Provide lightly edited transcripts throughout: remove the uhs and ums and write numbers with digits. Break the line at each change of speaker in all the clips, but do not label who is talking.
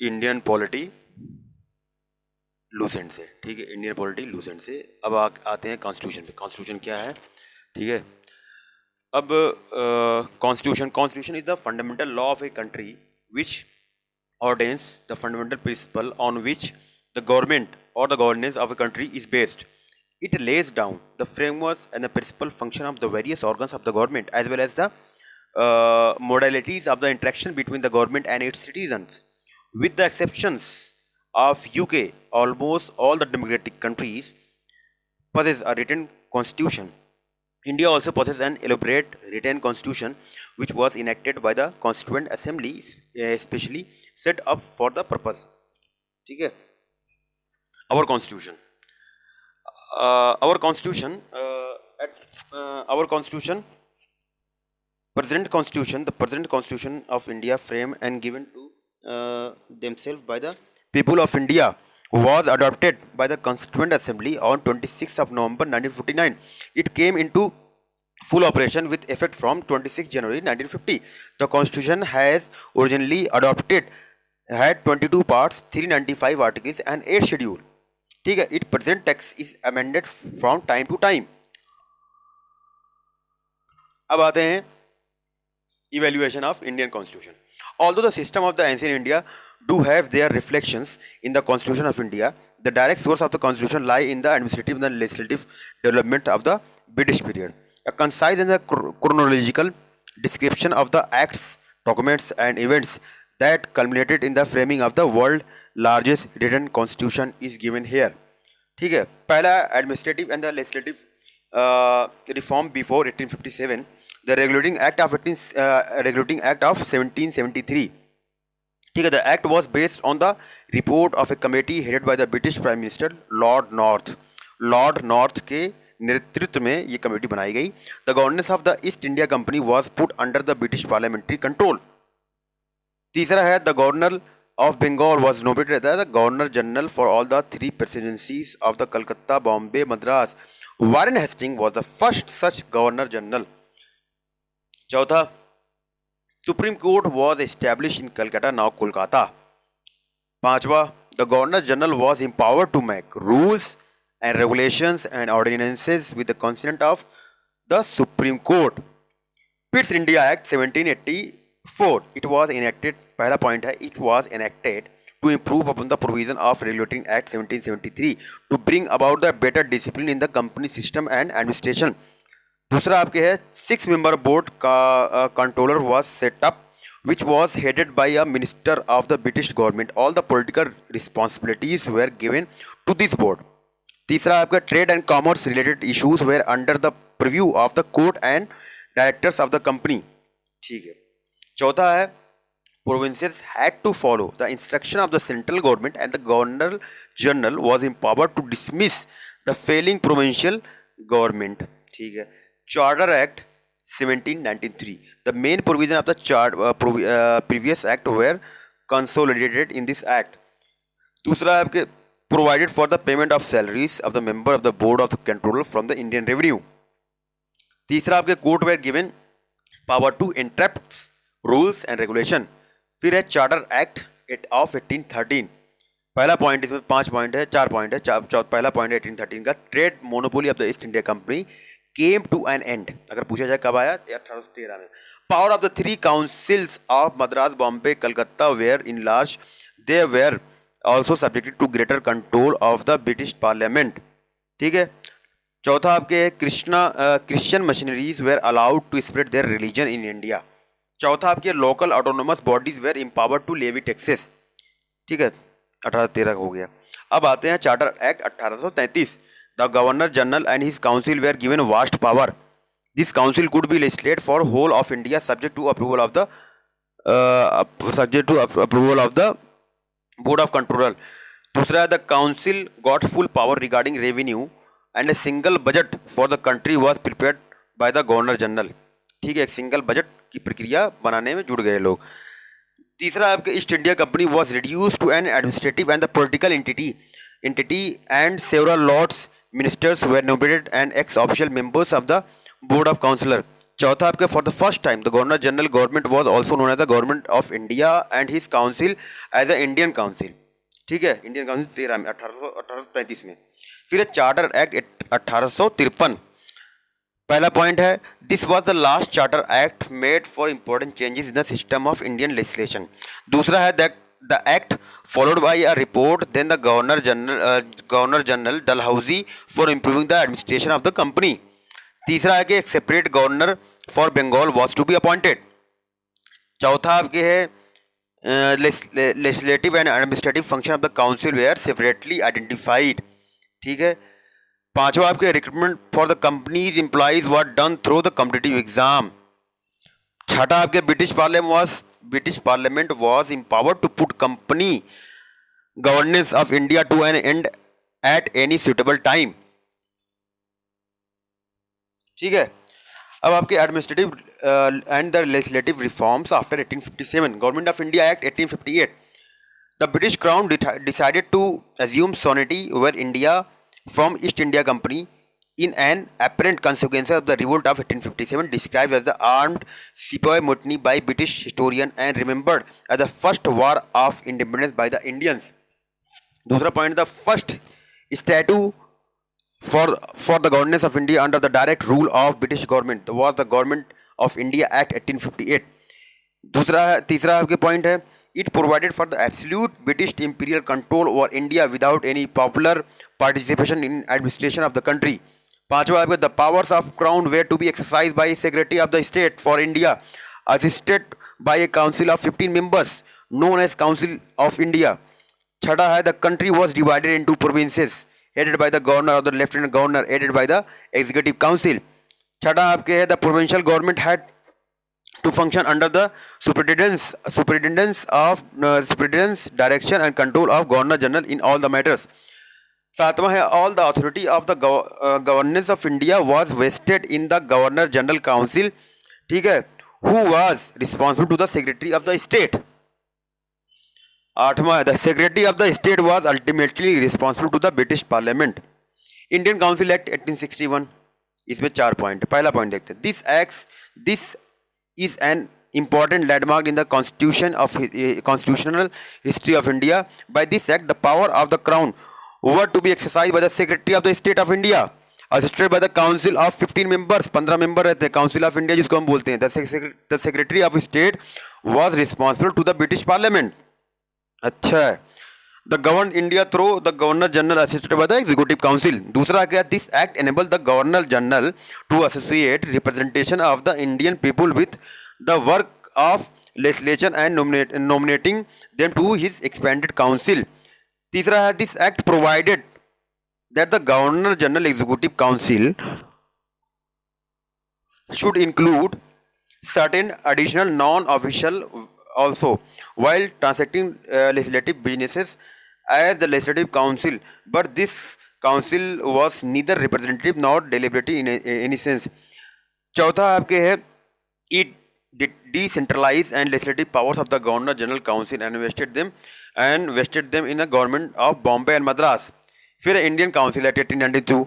Indian polity Lucent से, ठीक है, इंडियन पॉलिटी लूसेंट से। अब आते हैं कॉन्स्टिट्यूशन पे। कॉन्स्टिट्यूशन क्या है, ठीक है। अब constitution is the fundamental law of a country which ordains the fundamental principle on which the government or the governance of a country is based. It lays down the frameworks and the principal function of the various organs of the government as well as the modalities of the interaction between the government and its citizens. With the exceptions of UK, almost all the democratic countries possess a written constitution. India also possesses an elaborate written constitution which was enacted by the Constituent Assembly, especially set up for the purpose. ठीक है, our constitution, our constitution, our constitution, the present constitution of India, framed and given to themselves by the people of India, was adopted by the Constituent Assembly on 26th of November 1949. It came into full operation with effect from 26 January 1950. The Constitution has originally adopted had 22 parts, 395 articles and 8 schedule. ठीक है, its present text is amended from time to time. अब आते हैं evaluation of Indian Constitution. Although the system of the ancient India do have their reflections in the Constitution of India, the direct source of the Constitution lie in the administrative and the legislative development of the British period. A concise and a chronological description of the acts, documents and events that culminated in the framing of the world's largest written constitution is given here. ठीक है, पहला administrative and the legislative reform before 1857, the regulating act of 1773. ठीक है, the act was based on the report of a committee headed by the British Prime Minister Lord North. Lord North के नेतृत्व में ये committee बनाई गई. The governance of the East India company was put under the British parliamentary control. तीसरा है, the governor of Bengal was nominated as the governor general for all the 3 presidencies of the Calcutta, Bombay, Madras. Warren Hasting was the first such governor general. चौथा, supreme court was establish in Calcutta, now Kolkata. पांचवा, the governor general was empowered to make rules and regulations and ordinances with the consent of the Supreme Court. Pitt's India Act 1784. It was enacted. पहला point है, it was enacted to improve upon the provision of Regulating Act 1773 to bring about the better discipline in the company system and administration. दूसरा आपके है, 6-member board का controller was set up, which was headed by a minister of the British government. All the political responsibilities were given to this board. तीसरा आपका, trade and commerce related issues were under the preview of the court and directors of the company. ठीक है. चौथा है, provinces had to follow the instruction of the central government and the governor general was empowered to dismiss the failing provincial government. ठीक है. Charter act 1793. The main provision of the previous act were consolidated in this act. दूसरा है आपके, provided for the payment of salaries of the member of the board of the control from the Indian revenue. तीसरा आपके, court were given power to interrupt rules and regulation. फिर है charter act of 1813. पहला point, इसमें 5 point है, 4 point है. पहला point है 1813 का, trade monopoly of the East India company came to an end. अगर पूछा जाए कब आया, 1813 में. Power of the 3 councils of Madras, Bombay, Calcutta were in large, they were also subjected to greater control of the British Parliament. ठीक है. चौथा आपके, Christian missionaries were allowed to spread their religion in India. चौथा आपके, local autonomous bodies were empowered to levy taxes. ठीक है, 1813 हो गया. अब आते हैं charter act 1833. The governor general and his council were given vast power. This council could be legislate for whole of India subject to approval of the board of controller. दूसरा है, the council got full power regarding revenue and a single budget for the country was prepared by the governor general. ठीक है, एक single budget की प्रक्रिया बनाने में जुड़ गए लोग. तीसरा आपके, East India company was reduce to an administrative and the political entity and several lords ministers were nominated and ex official members of the board of councillor. चौथा आपके for the first time the governor general government was also known as the government of India and his council as a Indian council. ठीक है, Indian council 13 में 1833 में। फिर है charter act 1853। पहला point है this was the last charter act made for important changes in the system of Indian legislation. दूसरा है that the act followed by a report then the governor general Dalhousie for improving the administration of the company. तीसरा है कि एक separate governor for Bengal was to be appointed. चौथा आपके है legislative and administrative function of the council were separately identified. ठीक है। पांचवा आपके recruitment for the companies employees were done through the competitive exam. छठा आपके British parliament was empowered to put company governance of India to an end at any suitable time. ठीक है। अब आपके administrative and the legislative reforms after 1857 government of India act 1858। The British crown decided to assume sovereignty over India from East India Company in an apparent consequence of the revolt of 1857 described as the armed sepoy mutiny by British historian and remembered as the first war of independence by the Indians। दूसरा point the first statute for the governance of India under the direct rule of British government was the Government of India Act 1858। तीसरा आपके point है it provided for the absolute British imperial control over India without any popular participation in administration of the country। पांचवा आपके the powers of crown were to be exercised by secretary of the state for India assisted by a council of 15 members known as Council of India। छठा है the country was divided into provinces headed by the governor or the lieutenant governor headed by the executive council। छठा आपके है the provincial government had to function under the superintendence direction and control of governor general in all the matters। सातवां है all the authority of the governance of India was vested in the governor general council। ठीक है, who was responsible to the secretary of the state। आठवां है the secretary of the state was ultimately responsible to the British parliament। Indian council act 1861। इसमें 4 point. पहला point देखते हैं this is an important landmark in the constitutional history of India। By this act, the power of the crown were to be exercised by the Secretary of the State of India, assisted by the Council of 15 members। 15 member रहते हैं Council of India जिसको हम बोलते हैं। The Secretary of State was responsible to the British Parliament। अच्छा है। The governed India through the Governor General assisted by the Executive Council। दूसरा क्या, this act enabled the Governor General to associate representation of the Indian people with the work of legislation and nominating them to his expanded council। तीसरा है this act provided that the Governor General Executive Council should include certain additional non-official also while transacting legislative businesses as the legislative council, but this council was neither representative nor deliberative in any sense। चौथा आपके है it decentralized and legislative powers of the governor general council and vested them in the government of Bombay and Madras। फिर Indian council act 1892।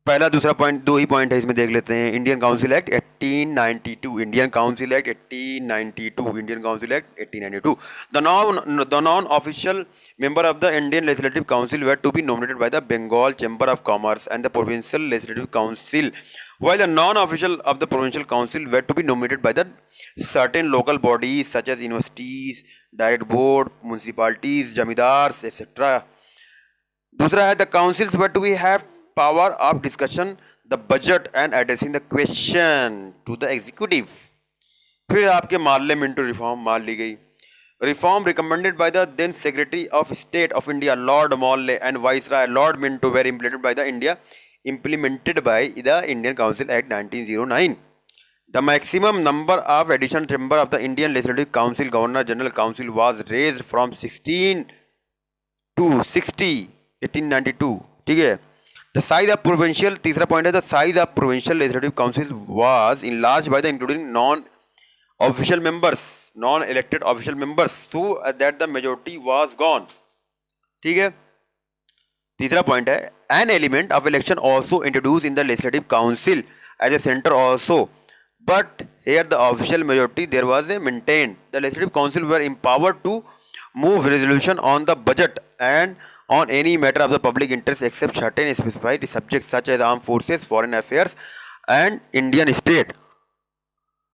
पहला दूसरा point, 2 ही point है इसमें, देख लेते हैं। Indian council act 1892, Indian council act 1892, Indian council act 1892। The non official member of the Indian legislative council were to be nominated by the Bengal chamber of commerce and the provincial legislative council, while the non-official of the provincial council were to be nominated by the certain local bodies such as universities, direct board, municipalities, jamidars, etc। दूसरा है the councils were to be have power of discussion the budget and addressing the question to the executive। फिर आपके Morley Minto reform मान ली गई। Reform recommended by the then secretary of state of India Lord Morley and viceroy Lord Minto were implemented by the Indian Council Act 1909। The maximum number of additional members of the Indian Legislative Council Governor General Council was raised from 16 to 60 1892। ठीक है। The size of provincial, तीसरा point है the size of provincial legislative council was enlarged by the including non-official members, non-elected official members, so that the majority was gone। ठीक है। तीसरा point है an element of election also introduced in the legislative council as a center also. But here the official majority there was a maintained. The Legislative Council were empowered to move resolution on the budget and on any matter of the public interest except certain specified subjects such as armed forces, foreign affairs, and Indian state.